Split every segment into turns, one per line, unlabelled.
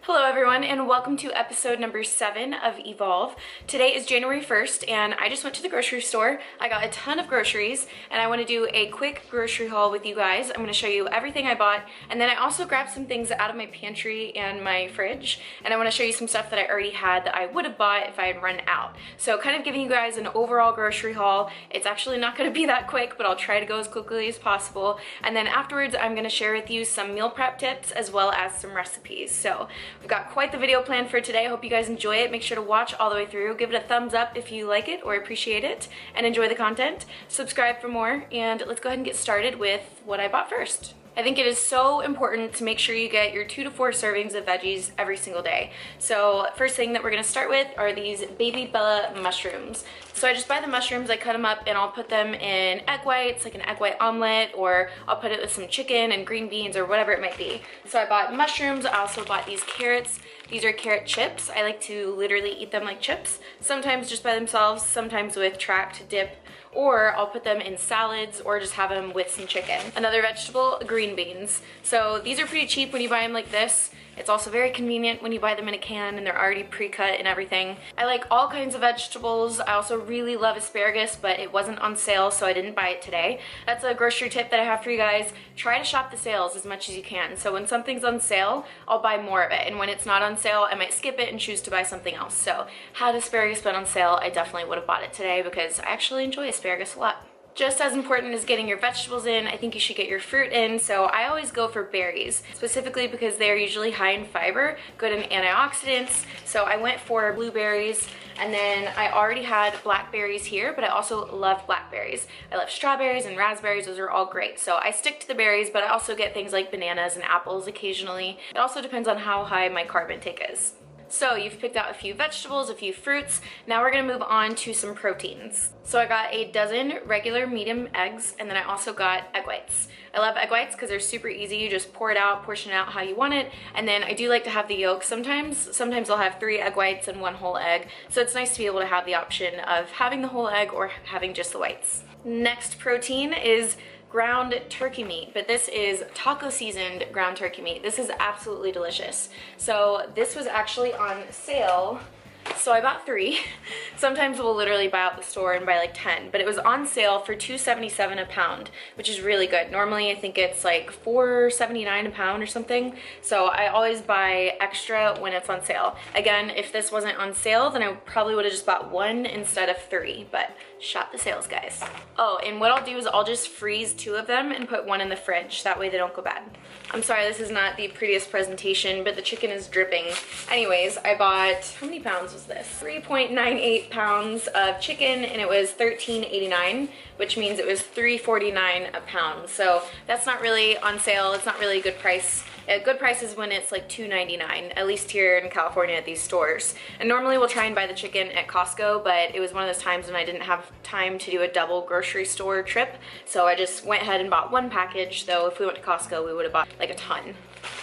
Hello everyone and welcome to episode number 7 of Evolve. Today is January 1st and I just went to the grocery store. I got a ton of groceries and I want to do a quick grocery haul with you guys. I'm going to show you everything I bought, and then I also grabbed some things out of my pantry and my fridge, and I want to show you some stuff that I already had that I would have bought if I had run out. So kind of giving you guys an overall grocery haul. It's actually not going to be that quick, but I'll try to go as quickly as possible. And then afterwards I'm going to share with you some meal prep tips as well as some recipes. So we've got quite the video planned for today. I hope you guys enjoy it. Make sure to watch all the way through. Give it a thumbs up if you like it or appreciate it and enjoy the content. Subscribe for more, and let's go ahead and get started with what I bought first. I think it is so important to make sure you get your 2 to 4 servings of veggies every single day. So first thing that we're gonna start with are these Baby Bella mushrooms. So I just buy the mushrooms, I cut them up, and I'll put them in egg whites, like an egg white omelet, or I'll put it with some chicken and green beans or whatever it might be. So I bought mushrooms. I also bought these carrots. These are carrot chips. I like to literally eat them like chips, sometimes just by themselves, sometimes with tracked dip, or I'll put them in salads or just have them with some chicken. Another vegetable, green beans. So these are pretty cheap when you buy them like this. It's also very convenient when you buy them in a can and they're already pre-cut and everything. I like all kinds of vegetables. I also really love asparagus, but it wasn't on sale, so I didn't buy it today. That's a grocery tip that I have for you guys. Try to shop the sales as much as you can. So when something's on sale, I'll buy more of it. And when it's not on sale, I might skip it and choose to buy something else. So had asparagus been on sale, I definitely would have bought it today because I actually enjoy asparagus a lot. Just as important as getting your vegetables in, I think you should get your fruit in. So I always go for berries, specifically because they are usually high in fiber, good in antioxidants. So I went for blueberries, and then I already had blackberries here, but I also love blackberries. I love strawberries and raspberries, those are all great. So I stick to the berries, but I also get things like bananas and apples occasionally. It also depends on how high my carb intake is. So you've picked out a few vegetables, a few fruits. Now we're gonna move on to some proteins. So I got a dozen regular medium eggs, and then I also got egg whites. I love egg whites because they're super easy. You just pour it out, portion it out how you want it. And then I do like to have the yolk sometimes. Sometimes I'll have 3 egg whites and 1 whole egg. So it's nice to be able to have the option of having the whole egg or having just the whites. Next protein is ground turkey meat, but this is taco seasoned ground turkey meat. This is absolutely delicious. So this was actually on sale. So I bought 3. Sometimes we'll literally buy out the store and buy like 10, but it was on sale for $2.77 a pound, which is really good. Normally I think it's like $4.79 a pound or something. So I always buy extra when it's on sale. Again, if this wasn't on sale, then I probably would have just bought 1 instead of 3, but shop the sales, guys. Oh, and what I'll do is I'll just freeze 2 of them and put 1 in the fridge. That way they don't go bad. I'm sorry, this is not the prettiest presentation, but the chicken is dripping. Anyways, I bought, how many pounds was this? 3.98 pounds of chicken, and it was $13.89, which means it was $3.49 a pound. So that's not really on sale. It's not really a good price. A good price is when it's like $2.99, at least here in California at these stores. And normally we'll try and buy the chicken at Costco, but it was one of those times when I didn't have time to do a double grocery store trip. So I just went ahead and bought 1 package, though if we went to Costco, we would have bought like a ton.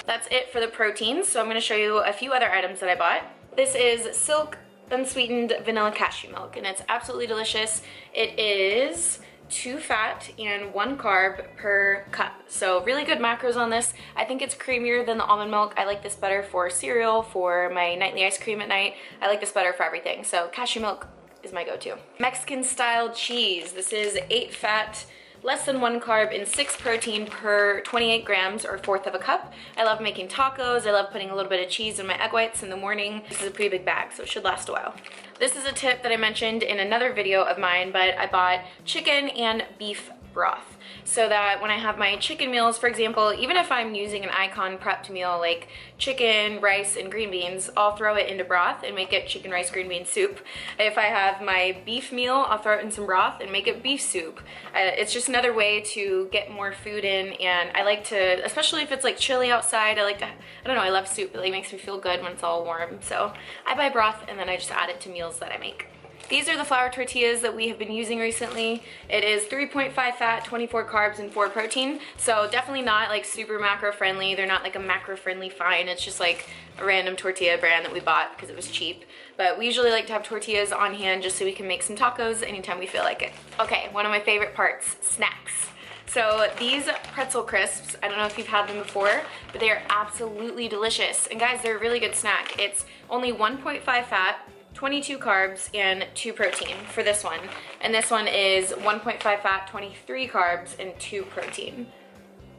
That's it for the proteins. So I'm gonna show you a few other items that I bought. This is Silk unsweetened vanilla cashew milk, and it's absolutely delicious. It is 2 fat and 1 carb per cup. So really good macros on this. I think it's creamier than the almond milk. I like this better for cereal, for my nightly ice cream at night. I like this better for everything. So cashew milk is my go-to. Mexican style cheese. This is 8 fat, less than 1 carb, and 6 protein per 28 grams or 1/4 of a cup. I love making tacos. I love putting a little bit of cheese in my egg whites in the morning. This is a pretty big bag, so it should last a while. This is a tip that I mentioned in another video of mine, but I bought chicken and beef broth so that when I have my chicken meals, for example, even if I'm using an Icon prepped meal like chicken, rice, and green beans, I'll throw it into broth and make it chicken, rice, green bean soup. If I have my beef meal, I'll throw it in some broth and make it beef soup. It's just another way to get more food in, and I like to, especially if it's like chilly outside, I don't know, I love soup. It like makes me feel good when it's all warm. So I buy broth and then I just add it to meals that I make. These are the flour tortillas that we have been using recently. It is 3.5 fat, 24 carbs, and 4 protein. So definitely not like super macro friendly. They're not like a macro friendly fine. It's just like a random tortilla brand that we bought because it was cheap. But we usually like to have tortillas on hand just so we can make some tacos anytime we feel like it. Okay, one of my favorite parts, snacks. So these pretzel crisps, I don't know if you've had them before, but they are absolutely delicious. And guys, they're a really good snack. It's only 1.5 fat, 22 carbs, and 2 protein for this one. And this one is 1.5 fat, 23 carbs, and 2 protein.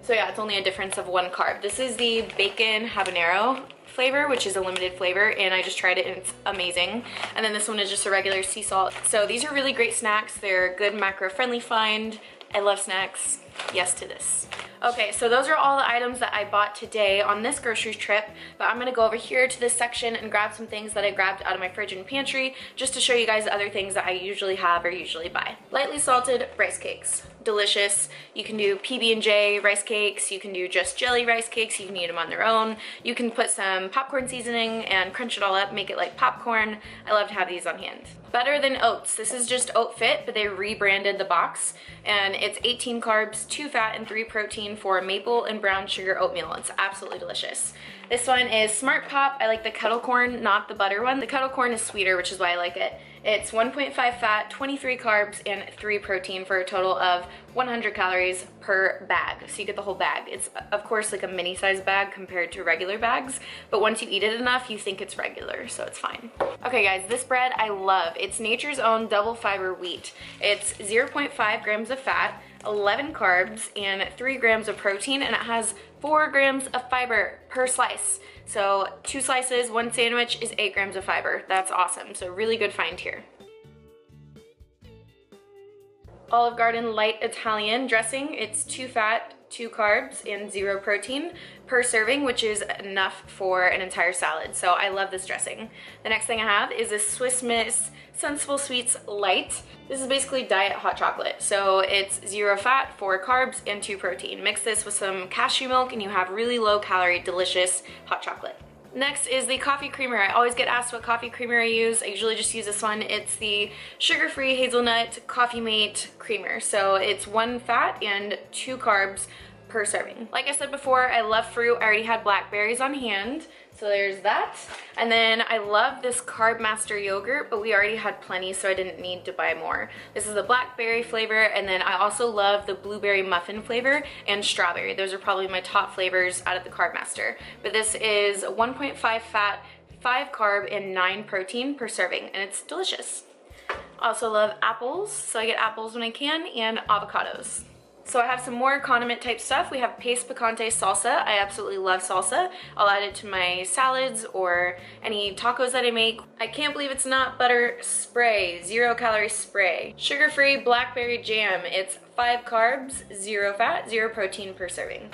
So yeah, it's only a difference of 1 carb. This is the bacon habanero flavor, which is a limited flavor, and I just tried it and it's amazing. And then this one is just a regular sea salt. So these are really great snacks. They're a good macro-friendly find. I love snacks. Yes to this. Okay, so those are all the items that I bought today on this grocery trip, but I'm gonna go over here to this section and grab some things that I grabbed out of my fridge and pantry just to show you guys other things that I usually have or usually buy. Lightly salted rice cakes. Delicious. You can do PB&J rice cakes, you can do just jelly rice cakes, you can eat them on their own. You can put some popcorn seasoning and crunch it all up, make it like popcorn. I love to have these on hand. Better than oats. This is just Oat Fit, but they rebranded the box, and it's 18 carbs, 2 fat, and 3 protein for maple and brown sugar oatmeal. It's absolutely delicious. This one is Smart Pop. I like the kettle corn, not the butter one. The kettle corn is sweeter, which is why I like it. It's 1.5 fat, 23 carbs, and 3 protein for a total of 100 calories per bag. So you get the whole bag. It's, of course, like a mini size bag compared to regular bags, but once you eat it enough, you think it's regular, so it's fine. Okay guys, this bread I love. It's Nature's Own double fiber wheat. It's 0.5 grams of fat, 11 carbs, and 3 grams of protein, and it has 4 grams of fiber per slice. So 2 slices, 1 sandwich is 8 grams of fiber. That's awesome. So really good find here. Olive Garden light Italian dressing. It's 2 fat, 2 carbs, and 0 protein per serving, which is enough for an entire salad. So I love this dressing. The next thing I have is a Swiss Miss Sensible Sweets Light. This is basically diet hot chocolate. So it's 0 fat, 4 carbs, and 2 protein. Mix this with some cashew milk and you have really low calorie, delicious hot chocolate. Next is the coffee creamer. I always get asked what coffee creamer I use. I usually just use this one. It's the sugar-free hazelnut Coffee Mate creamer. So it's 1 fat and 2 carbs per serving. Like I said before, I love fruit. I already had blackberries on hand, so there's that. And then I love this Carb Master yogurt, but we already had plenty, so I didn't need to buy more. This is the blackberry flavor, and then I also love the blueberry muffin flavor and strawberry. Those are probably my top flavors out of the Carb Master. But this is 1.5 fat, 5 carb, and 9 protein per serving, and it's delicious. I also love apples, so I get apples when I can, and avocados. So I have some more condiment type stuff. We have Pace Picante salsa. I absolutely love salsa. I'll add it to my salads or any tacos that I make. I can't believe it's not butter spray, 0 calorie spray. Sugar-free blackberry jam. It's 5 carbs, 0 fat, 0 protein per serving.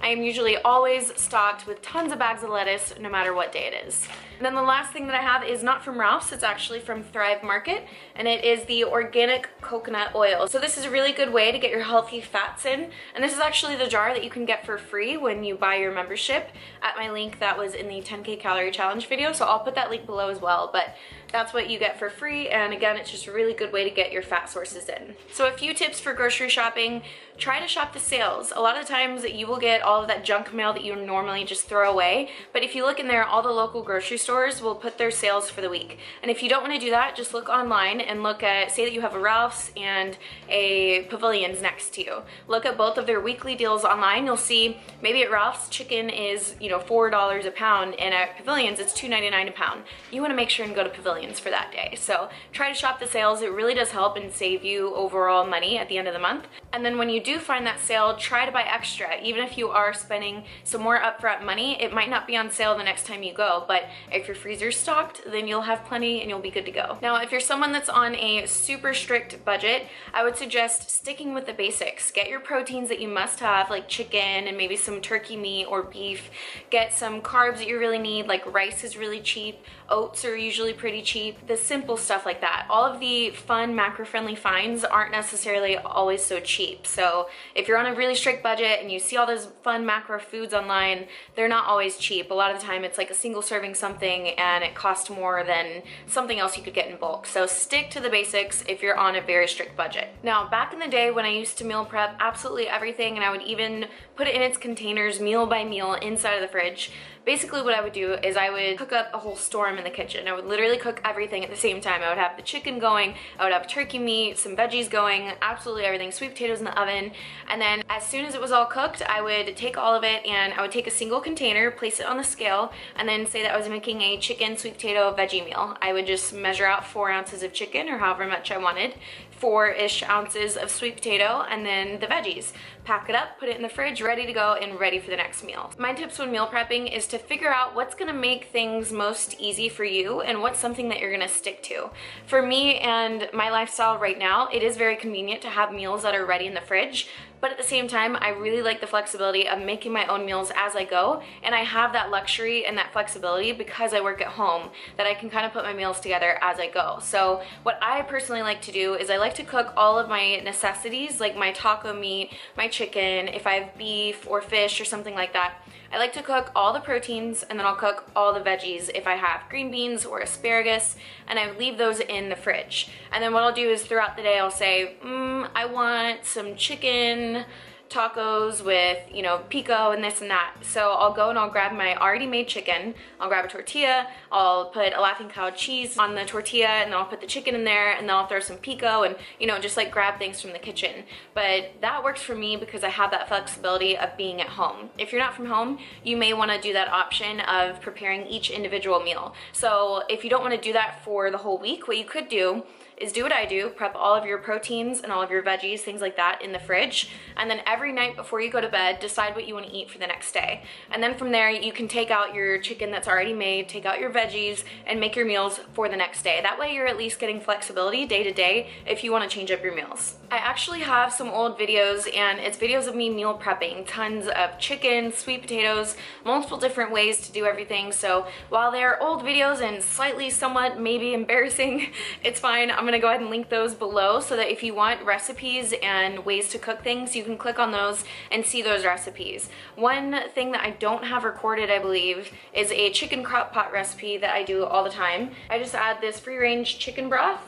I am usually always stocked with tons of bags of lettuce no matter what day it is. And then the last thing that I have is not from Ralph's, it's actually from Thrive Market, and it is the organic coconut oil. So this is a really good way to get your healthy fats in, and this is actually the jar that you can get for free when you buy your membership at my link that was in the 10K calorie challenge video, so I'll put that link below as well, but that's what you get for free, and again, it's just a really good way to get your fat sources in. So a few tips for grocery shopping: try to shop the sales. A lot of times you will get all of that junk mail that you normally just throw away, but if you look in there, all the local grocery stores will put their sales for the week. And if you don't want to do that, just look online and look at, say that you have a Ralph's and a Pavilions next to you. Look at both of their weekly deals online. You'll see maybe at Ralph's chicken is, you know, $4 a pound, and at Pavilions it's $2.99 a pound. You want to make sure and go to Pavilions for that day. So try to shop the sales. It really does help and save you overall money at the end of the month. And then when you do find that sale, try to buy extra. Even if you are spending some more upfront money, it might not be on sale the next time you go, but if your freezer's stocked, then you'll have plenty and you'll be good to go. Now, if you're someone that's on a super strict budget, I would suggest sticking with the basics. Get your proteins that you must have, like chicken and maybe some turkey meat or beef. Get some carbs that you really need, like rice is really cheap, oats are usually pretty cheap, the simple stuff like that. All of the fun macro-friendly finds aren't necessarily always so cheap. So if you're on a really strict budget and you see all those fun macro foods online, they're not always cheap. A lot of the time it's like a single serving something and it costs more than something else you could get in bulk. So stick to the basics if you're on a very strict budget. Now, back in the day when I used to meal prep absolutely everything, and I would even put it in its containers meal by meal inside of the fridge, basically what I would do is I would cook up a whole storm in the kitchen. I would literally cook everything at the same time. I would have the chicken going, I would have turkey meat, some veggies going, absolutely everything, sweet potatoes in the oven. And then as soon as it was all cooked, I would take all of it and I would take a single container, place it on the scale, and then say that I was making a chicken, sweet potato, veggie meal. I would just measure out 4 ounces of chicken or however much I wanted, 4-ish ounces of sweet potato, and then the veggies. Pack it up, put it in the fridge, ready to go and ready for the next meal. My tips when meal prepping is to figure out what's gonna make things most easy for you and what's something that you're gonna stick to. For me and my lifestyle right now, it is very convenient to have meals that are ready in the fridge, but at the same time, I really like the flexibility of making my own meals as I go, and I have that luxury and that flexibility because I work at home, that I can kind of put my meals together as I go. So what I personally like to do is I like to cook all of my necessities, like my taco meat, my chicken, if I have beef or fish or something like that. I like to cook all the proteins, and then I'll cook all the veggies if I have green beans or asparagus, and I leave those in the fridge. And then what I'll do is throughout the day I'll say, I want some chicken tacos with, you know, pico and this and that. So I'll go and I'll grab my already made chicken, I'll grab a tortilla, I'll put a Laughing Cow cheese on the tortilla, and then I'll put the chicken in there, and then I'll throw some pico and, you know, just like grab things from the kitchen. But that works for me because I have that flexibility of being at home. If you're not from home, you may want to do that option of preparing each individual meal. So if you don't want to do that for the whole week, what you could do is do what I do, prep all of your proteins and all of your veggies, things like that, in the fridge, and then every night before you go to bed, decide what you want to eat for the next day. And then from there, you can take out your chicken that's already made, take out your veggies, and make your meals for the next day. That way you're at least getting flexibility day to day if you want to change up your meals. I actually have some old videos, and it's videos of me meal prepping, tons of chicken, sweet potatoes, multiple different ways to do everything. So while they're old videos and slightly somewhat maybe embarrassing, it's fine. I'm gonna go ahead and link those below so that if you want recipes and ways to cook things, you can click on those and see those recipes. One thing that I don't have recorded, I believe, is a chicken crock pot recipe that I do all the time. I just add this free range chicken broth,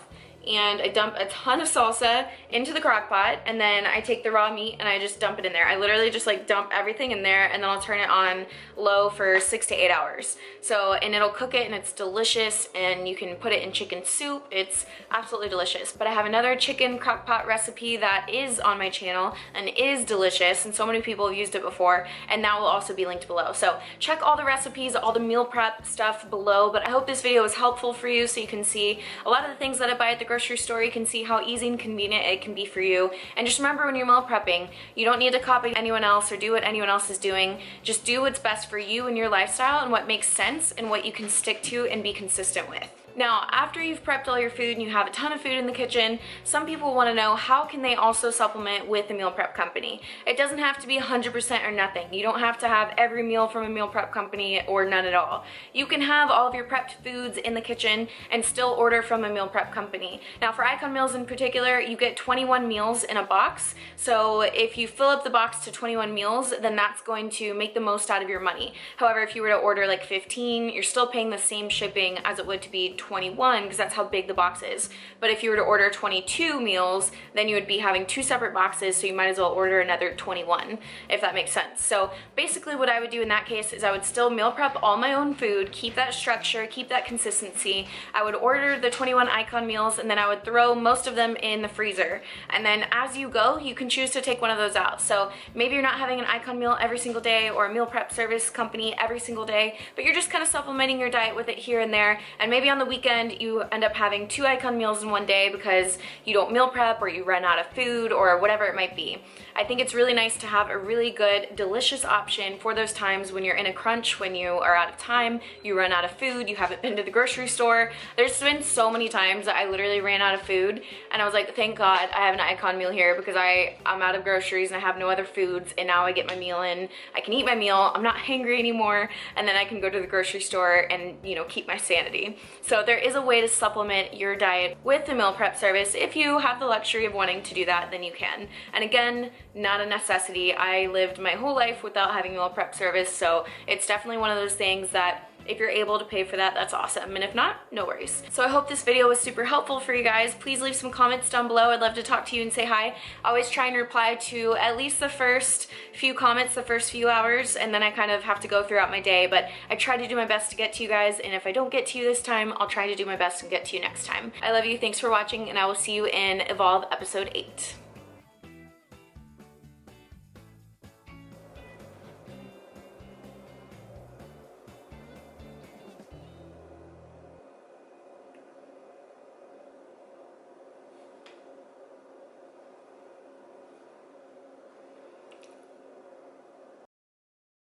and I dump a ton of salsa into the crock pot, and then I take the raw meat and I just dump it in there. I literally just like dump everything in there, and then I'll turn it on low for 6 to 8 hours. So, and it'll cook it, and it's delicious, and you can put it in chicken soup. It's absolutely delicious. But I have another chicken crock pot recipe that is on my channel and is delicious, and so many people have used it before, and that will also be linked below. So check all the recipes, all the meal prep stuff below. But I hope this video was helpful for you, so you can see a lot of the things that I buy at the grocery store. You can see how easy and convenient it can be for you. And just remember, when you're meal prepping, you don't need to copy anyone else or do what anyone else is doing. Just do what's best for you and your lifestyle, and what makes sense, and what you can stick to and be consistent with. Now, after you've prepped all your food and you have a ton of food in the kitchen, some people want to know, how can they also supplement with a meal prep company? It doesn't have to be 100% or nothing. You don't have to have every meal from a meal prep company or none at all. You can have all of your prepped foods in the kitchen and still order from a meal prep company. Now, for Icon Meals in particular, you get 21 meals in a box. So if you fill up the box to 21 meals, then that's going to make the most out of your money. However, if you were to order like 15, you're still paying the same shipping as it would to be 21, because that's how big the box is. But if you were to order 22 meals, then you would be having 2 separate boxes, so you might as well order another 21, if that makes sense. So basically what I would do in that case is I would still meal prep all my own food, keep that structure, keep that consistency. I would order the 21 Icon meals, and then I would throw most of them in the freezer. And then as you go, you can choose to take one of those out. So maybe you're not having an Icon meal every single day, or a meal prep service company every single day, but you're just kind of supplementing your diet with it here and there. And maybe on the weekend you end up having 2 Icon meals in one day because you don't meal prep, or you run out of food, or whatever it might be. I think it's really nice to have a really good, delicious option for those times when you're in a crunch, when you are out of time, you run out of food, you haven't been to the grocery store. There's been so many times that I literally ran out of food, and I was like, thank God I have an Icon meal here, because I'm out of groceries and I have no other foods, and now I get my meal in. I can eat my meal, I'm not hangry anymore, and then I can go to the grocery store and, you know, keep my sanity. So there is a way to supplement your diet with the meal prep service. If you have the luxury of wanting to do that, then you can. And again, not a necessity. I lived my whole life without having meal prep service, so it's definitely one of those things that If you're able to pay for that, that's awesome. And if not, no worries. So I hope this video was super helpful for you guys. Please leave some comments down below. I'd love to talk to you and say hi. I always try and reply to at least the first few comments, the first few hours, and then I kind of have to go throughout my day, but I try to do my best to get to you guys, and if I don't get to you this time, I'll try to do my best and get to you next time. I love you, thanks for watching, and I will see you in Evolve episode 8.